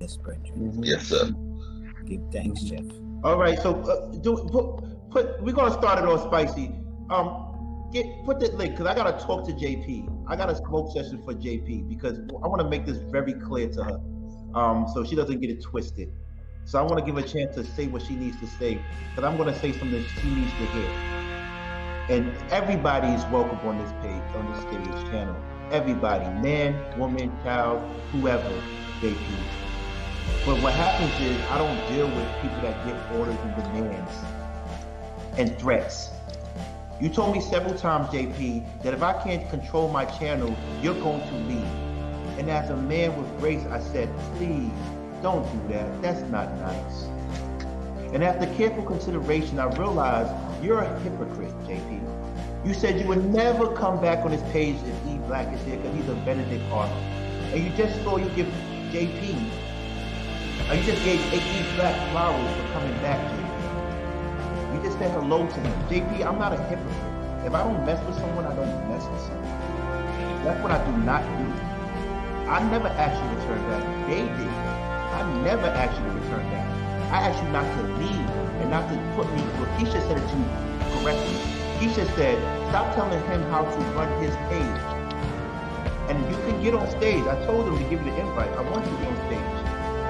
Yes, brethren. Yes, sir. Give thanks, Jeff. All right, so we're gonna start it off spicy. Put that link because I gotta talk to JP. I got a smoke session for JP because I want to make this very clear to her, so she doesn't get it twisted. So I want to give her a chance to say what she needs to say because I'm gonna say something that she needs to hear. And everybody is welcome on this page, on this stage channel. Everybody, man, woman, child, whoever, JP. But what happens is I don't deal with people that give orders and demands and threats. You told me several times, JP, that if I can't control my channel, you're going to leave. And as a man with grace, I said, please, don't do that. That's not nice. And after careful consideration, I realized you're a hypocrite, JP. You said you would never come back on this page if E Black is here because he's a Benedict Arnold. And you just saw you give JP, you just gave E Black flowers for coming back, JP. You just said hello to him. JP, I'm not a hypocrite. If I don't mess with someone, I don't mess with someone. That's what I do not do. I never asked you to return back. They did. I never asked you to return back. I asked you not to leave and not to put me through. Keisha said it to you correctly. Keisha said, stop telling him how to run his page. And you can get on stage. I told him to give you the invite. I want you to get on stage.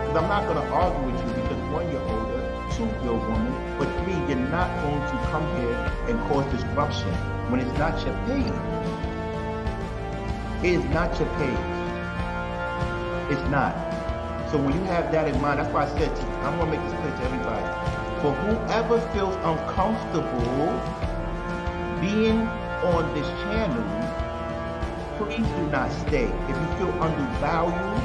Because I'm not going to argue with you because one, you're older, two, you're a woman, but three, you're not going to come here and cause disruption when it's not your page. It is not your page. It's not. So when you have that in mind, that's why I said, I'm going to make this clear to everybody. For whoever feels uncomfortable being on this channel, please do not stay. If you feel undervalued,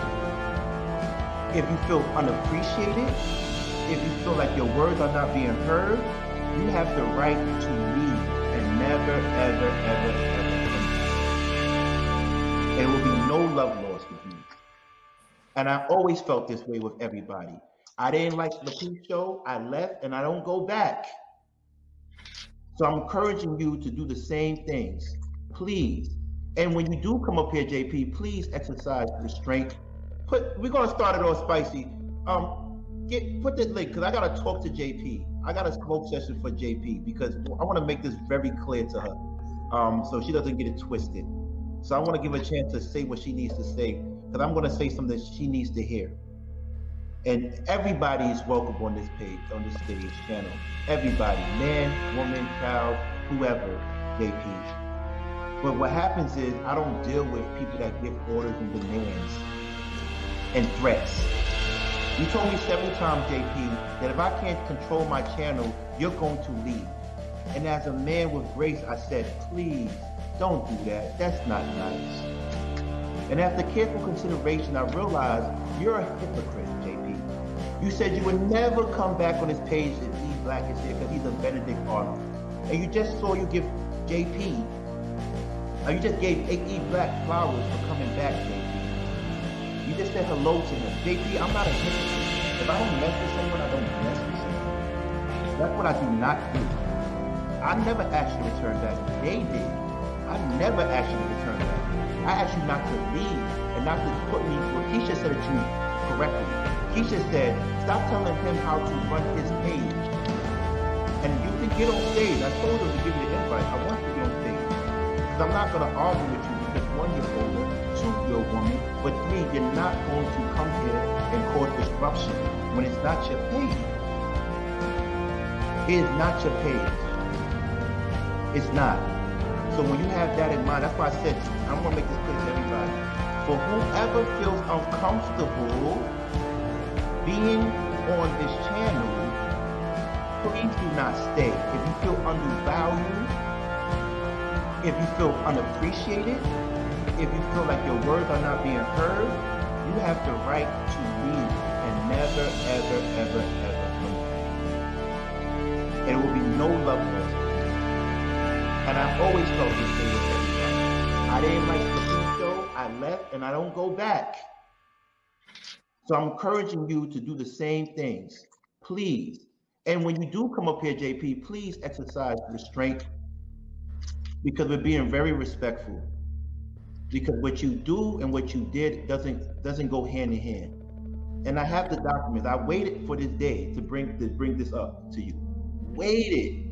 if you feel unappreciated, if you feel like your words are not being heard, you have the right to leave and never, ever, ever, ever come back. There will be no love lost with me. And I always felt this way with everybody. I didn't like the Peace Show, I left, and I don't go back. So I'm encouraging you to do the same things, please. And when you do come up here, JP, please exercise restraint. We're gonna start it off spicy. Put that link because I gotta talk to JP. I got a smoke session for JP because I want to make this very clear to her, so she doesn't get it twisted. So I want to give her a chance to say what she needs to say because I'm gonna say something that she needs to hear. And everybody is welcome on this page, on this stage channel. Everybody, man, woman, child, whoever, JP. But what happens is I don't deal with people that give orders and demands and threats. You told me several times, JP, that if I can't control my channel, you're going to leave. And as a man with grace, I said, please, don't do that. That's not nice. And after careful consideration, I realized you're a hypocrite, JP. You said you would never come back on this page if E Black is here because he's a Benedict Arnold. And you just saw you give JP, you just gave E Black flowers for coming back, JP. You just said hello to him. JP, I'm not a hypocrite. If I don't mess with someone, I don't mess with someone. That's what I do not do. I never asked you to return back. They did. I never asked you to return back. I asked you not to leave and not to put me through. Keisha said it to you correctly. Keisha said, stop telling him how to run his page. And you can get on stage. I told him to give you the invite. I want you to get on stage. Because I'm not going to argue with you because one, you're older, two, you're a woman, but three, you're not going to come here and cause disruption when it's not your page. It is not your page. It's not. So when you have that in mind, that's why I said, I'm going to make this clear to everybody. For whoever feels uncomfortable being on this channel, please do not stay. If you feel undervalued, if you feel unappreciated, if you feel like your words are not being heard, you have the right to leave and never, ever, ever, ever come back. And it will be no love lost. And I always felt this way with everybody. I didn't like the Peace Show, I left, and I don't go back. So I'm encouraging you to do the same things, please. And when you do come up here, JP, please exercise restraint because we're being very respectful. Because what you do and what you did doesn't go hand in hand. And I have the documents. I waited for this day to bring this up to you. Waited.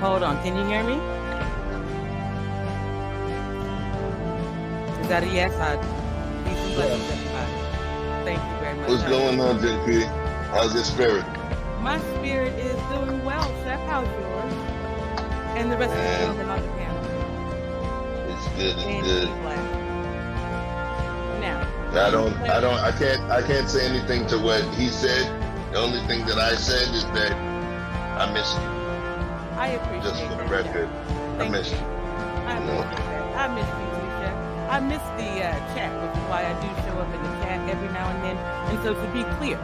Hold on, can you hear me? Is that a yes? Peace and blessings, everybody. Thank you very much. What's going on, JP? How's your spirit? My spirit is doing well, Chef. How's yours? And the rest of the gentlemen on the panel. It's good. It's And good. be glad. Now, I can't say anything to what he said. The only thing that I said is that I miss you. I appreciate Just for the that, record, Chef. I miss you. I appreciate that. I miss you too, Chef. I miss the chat, which is why I do show up in the chat every now and then. And so to be clear,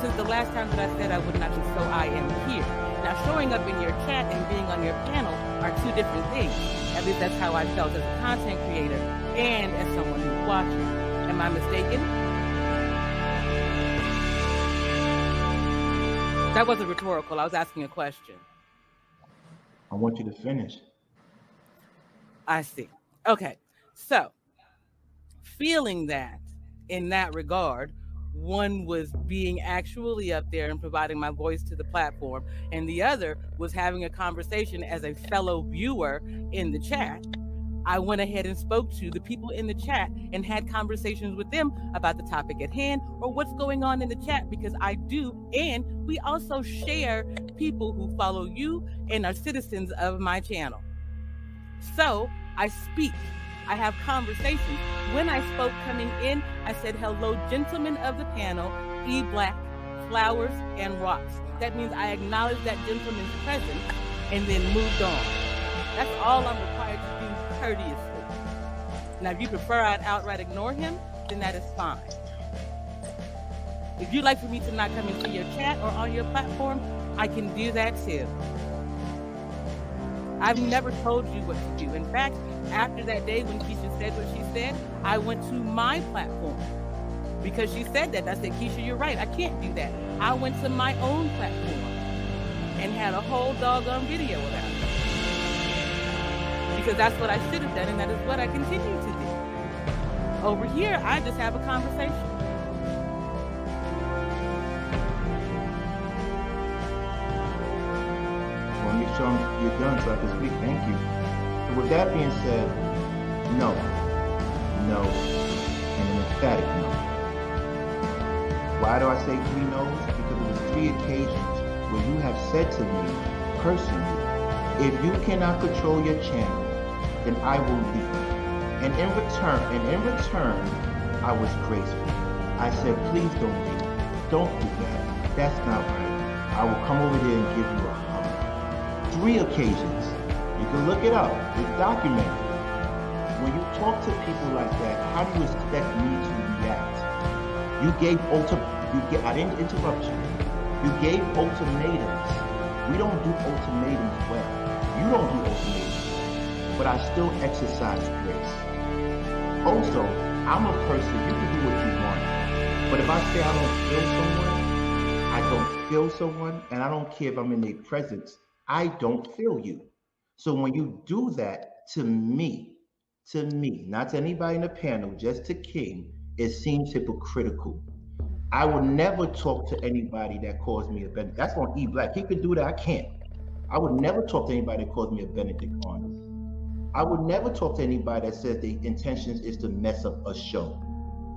since the last time that I said I would not, so I am here. Now, showing up in your chat and being on your panel are two different things. At least that's how I felt as a content creator and as someone who's watching. Am I mistaken? That wasn't rhetorical. I was asking a question. I want you to finish. I see. Okay. So, feeling that in that regard, one was being actually up there and providing my voice to the platform, and the other was having a conversation as a fellow viewer in the chat. I went ahead and spoke to the people in the chat and had conversations with them about the topic at hand or what's going on in the chat, because I do, and we also share people who follow you and are citizens of my channel. So I speak, I have conversations. When I spoke coming in, I said, hello, gentlemen of the panel, E Black, flowers and rocks. That means I acknowledged that gentleman's presence and then moved on. That's all I'm required to do courteously. Now, if you prefer I'd outright ignore him, then that is fine. If you'd like for me to not come into your chat or on your platform, I can do that too. I've never told you what to do. In fact, after that day when Keisha said what she said, I went to my platform because she said that. I said, Keisha, you're right. I can't do that. I went to my own platform and had a whole doggone video about it. Because that's what I should have done, and that is what I continue to do. Over here, I just have a conversation. Well, make sure you're done so I can speak. Thank you. So with that being said, no, and an emphatic no. Why do I say 3 no's? Because it was 3 occasions where you have said to me personally, if you cannot control your channel, then I will leave. And in return, I was graceful. I said, please don't leave. Don't do that. That's not right. I will come over there and give you a hug. 3 occasions. You can look it up. It's documented. When you talk to people like that, how do you expect me to react? You gave I didn't interrupt you. You gave ultimatums. We don't do ultimatums well. You don't do ultimatums. But I still exercise grace. Also, I'm a person, you can do what you want. But if I say I don't feel someone, and I don't care if I'm in their presence, I don't feel you. So when you do that to me, not to anybody in the panel, just to King, it seems hypocritical. I will never talk to anybody that calls me a Benedict. That's on E Black. He could do that, I can't. I would never talk to anybody that calls me a Benedict honest. I would never talk to anybody that says the intentions is to mess up a show.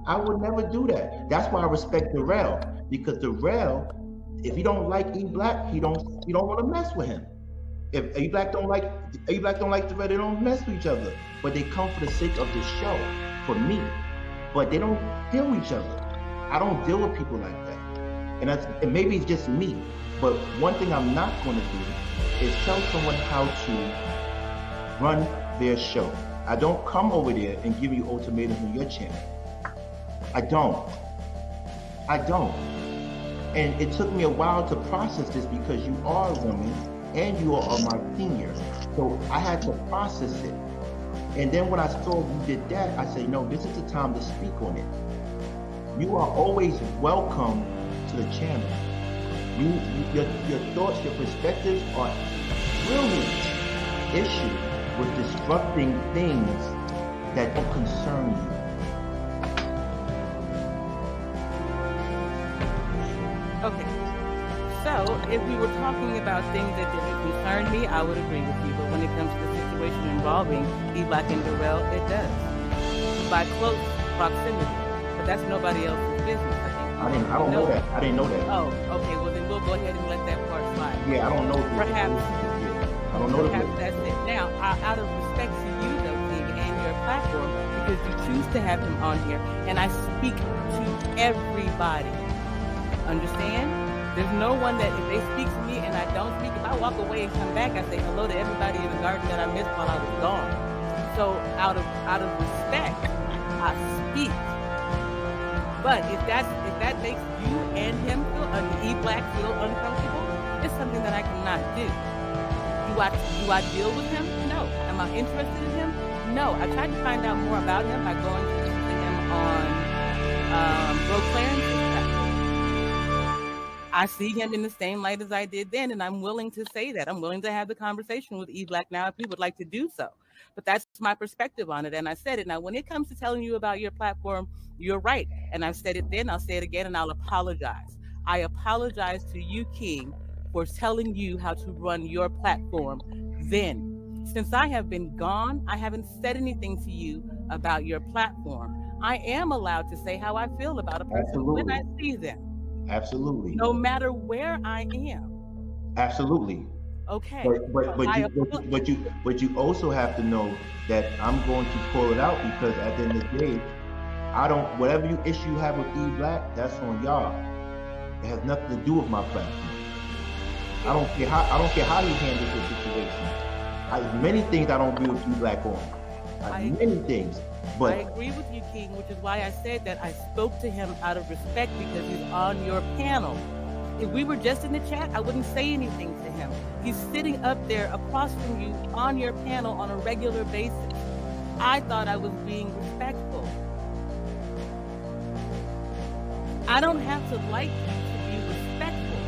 I would never do that. That's why I respect Darrell, because Darrell, if he don't like E Black, you don't want to mess with him. If E Black don't like Darrell, they don't mess with each other. But they come for the sake of the show, for me. But they don't deal with each other. I don't deal with people like that. And maybe it's just me. But one thing I'm not going to do is tell someone how to run their show. I don't come over there and give you ultimatums on your channel. I don't. And it took me a while to process this because you are a woman and you are my senior. So I had to process it. And then when I saw you did that, I said, no, this is the time to speak on it. You are always welcome to the channel. Your thoughts, your perspectives are brilliant. Issue with disrupting things that don't concern you. Okay, so if we were talking about things that didn't concern me, I would agree with you. But when it comes to the situation involving E Black and Darrell, it does. By close proximity. But that's nobody else's business, I think. I don't know that. I didn't know that. Oh, okay. Well, then we'll go ahead and let that part slide. Yeah, I don't know. Perhaps. I don't know. Perhaps that's it. Now, out of respect to you, though, King, and your platform, because you choose to have him on here, and I speak to everybody. Understand? There's no one that if they speak to me and I don't speak, if I walk away and come back, I say hello to everybody in the garden that I missed while I was gone. So out of respect, I speak. But if that makes you and him feel E Black feel uncomfortable, it's something that I cannot do. Do I deal with him? No. Am I interested in him? No. I tried to find out more about him by going to listen to him on Bro Clarence. I see him in the same light as I did then, and I'm willing to say that. I'm willing to have the conversation with E Black now if he would like to do so. But that's my perspective on it, and I said it. Now, when it comes to telling you about your platform, you're right. And I've said it then, I'll say it again, and I'll apologize. I apologize to you, King, for telling you how to run your platform then. Since I have been gone, I haven't said anything to you about your platform. I am allowed to say how I feel about a person when I see them. Absolutely. No matter where I am. Absolutely. Okay. But you also have to know that I'm going to pull it out because at the end of the day, whatever issue you have with E Black, that's on y'all. It has nothing to do with my platform. I don't care how he handles the situation. Many things I don't agree with E Black on. Many things. But I agree with you, King, which is why I said that I spoke to him out of respect because he's on your panel. If we were just in the chat, I wouldn't say anything to him. He's sitting up there across from you on your panel on a regular basis. I thought I was being respectful. I don't have to like you to be respectful.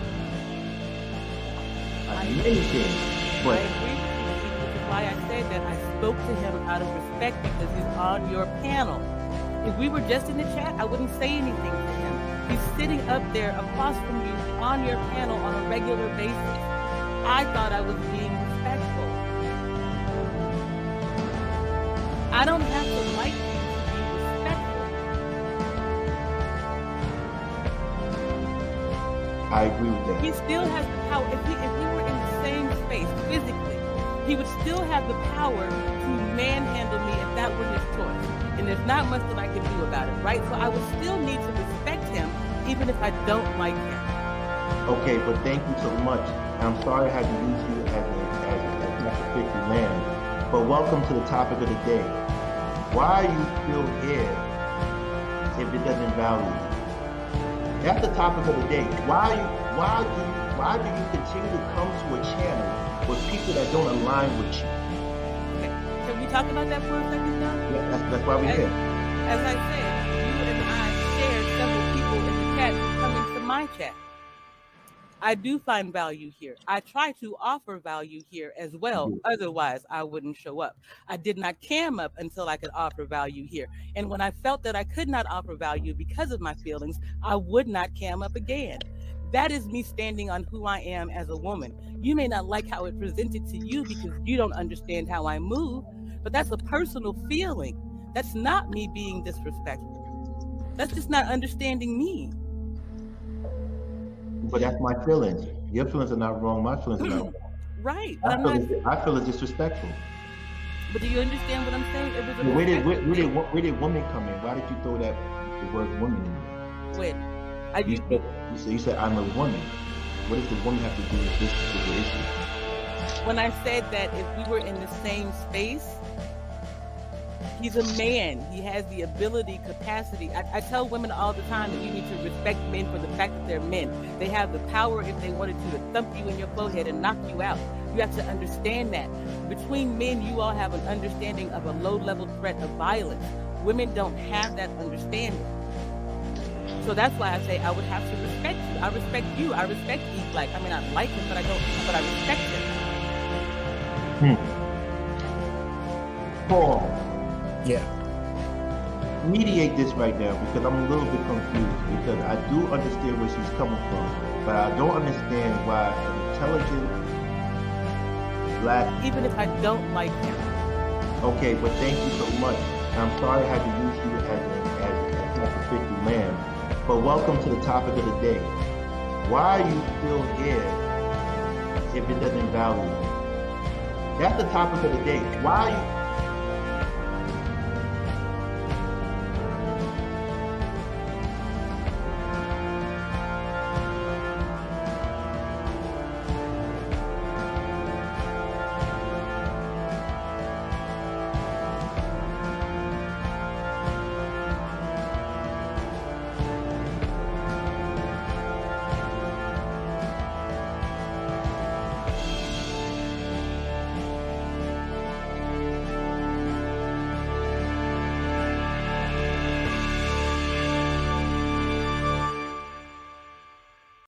I agree with you, which is why I said that I spoke to him out of respect because he's on your panel. If we were just in the chat, I wouldn't say anything to him. He's sitting up there across from you on your panel on a regular basis. I thought I was being respectful. I don't have to like you to be respectful. I agree with that. He still has the power. If we were in the same space physically, he would still have the power to manhandle me if that were his choice. And there's not much that I can do about it, right? So I would still need to respect him, even if I don't like him. Okay, but thank you so much. And I'm sorry I had to use you as a fifty land. But welcome to the topic of the day. Why are you still here if it doesn't value you? That's the topic of the day. Why do you continue to come to a channel with people that don't align with you? Okay. Can we talk about that for a second now? Yeah, that's why we're here. As I said, you and I shared several people in the chat who come into my chat. I do find value here. I try to offer value here as well. Otherwise, I wouldn't show up. I did not cam up until I could offer value here. And when I felt that I could not offer value because of my feelings, I would not cam up again. That is me standing on who I am as a woman. You may not like how it presented to you because you don't understand how I move, But that's a personal feeling. That's not me being disrespectful. That's just not understanding me. But that's my feelings. Your feelings are not wrong. My feelings are not wrong. Right. But I feel it's disrespectful. But do you understand what I'm saying? It was a where did women come in? Why did you throw the word woman in there? When you said I'm a woman. What does the woman have to do with this particular issue? When I said that if we were in the same space, he's a man. He has the ability, capacity. I tell women all the time that you need to respect men for the fact that they're men. They have the power, if they wanted to thump you in your forehead and knock you out. You have to understand that. Between men, you all have an understanding of a low-level threat of violence. Women don't have that understanding. So that's why I say I would have to respect you. I respect you. I respect E Black. I mean, I like him, but I respect him. Paul. Yeah. Mediate this right now because I'm a little bit confused because I do understand where she's coming from, but I don't understand why an intelligent Black. Even if I don't like him. Okay, but thank you so much. I'm sorry I had to use you as a 50 man, but welcome to the topic of the day. Why are you still here if it doesn't value you? That's the topic of the day. Why are you?